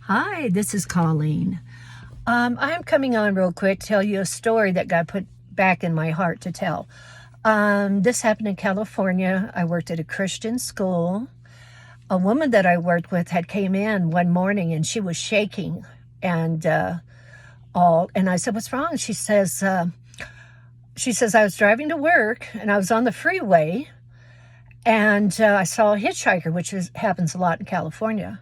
Hi, this is Colleen. I'm coming on real quick to tell you a story that God put back in my heart to tell. This happened in California. I worked at a Christian school. A woman that I worked with had came in one morning and she was shaking and and I said, "What's wrong?" She says, "I was driving to work and I was on the freeway and I saw a hitchhiker," which happens a lot in California.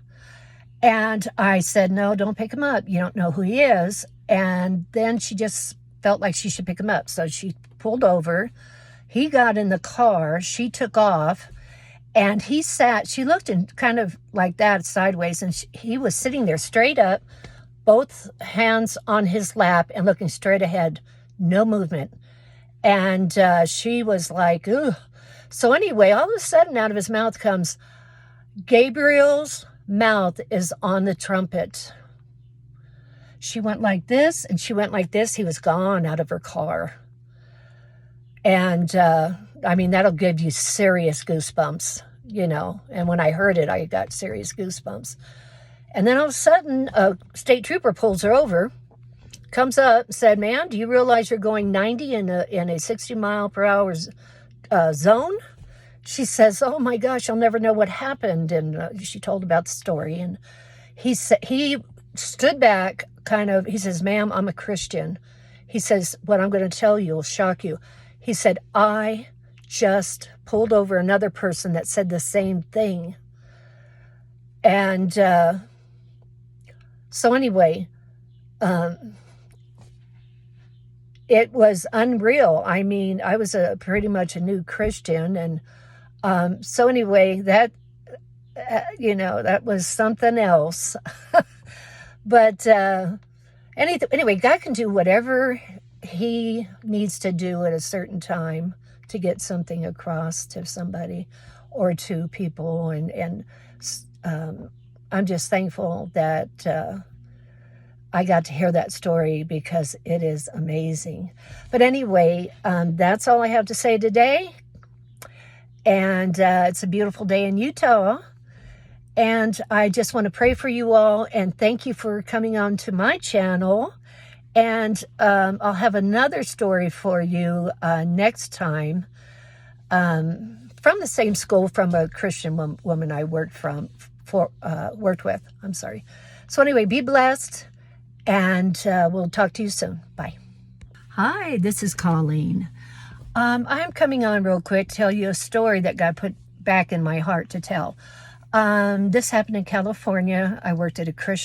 And I said, "No, don't pick him up. You don't know who he is." And then she just felt like she should pick him up. So she pulled over. He got in the car. She took off. And he sat. She looked in kind of like that sideways. And he was sitting there straight up, both hands on his lap and looking straight ahead. No movement. And she was like, "Ugh." So anyway, all of a sudden out of his mouth comes, "Gabriel's mouth is on the trumpet." She went like this and she went like this. He was gone out of her car. And I mean, that'll give you serious goosebumps, you know. And when I heard it, I got serious goosebumps. And then all of a sudden, a state trooper pulls her over, comes up and said, "Ma'am, do you realize you're going 90 in a 60 mile per hour zone?" She says, "Oh my gosh, I'll never know what happened." And she told about the story. And he stood back kind of, he says, "Ma'am, I'm a Christian." He says, "What I'm going to tell you will shock you." He said, "I just pulled over another person that said the same thing." And so anyway, it was unreal. I mean, I was pretty much a new Christian. And so anyway, that, that was something else. But anyway, God can do whatever he needs to do at a certain time to get something across to somebody or to people. And I'm just thankful that I got to hear that story because it is amazing. But anyway, that's all I have to say today. And it's a beautiful day in Utah. And I just want to pray for you all and thank you for coming on to my channel. And I'll have another story for you next time from the same school, from a Christian woman I worked with. I'm sorry. So anyway, be blessed, and we'll talk to you soon. Bye. Hi, this is Colleen. I'm coming on real quick to tell you a story that God put back in my heart to tell. This happened in California. I worked at a Christian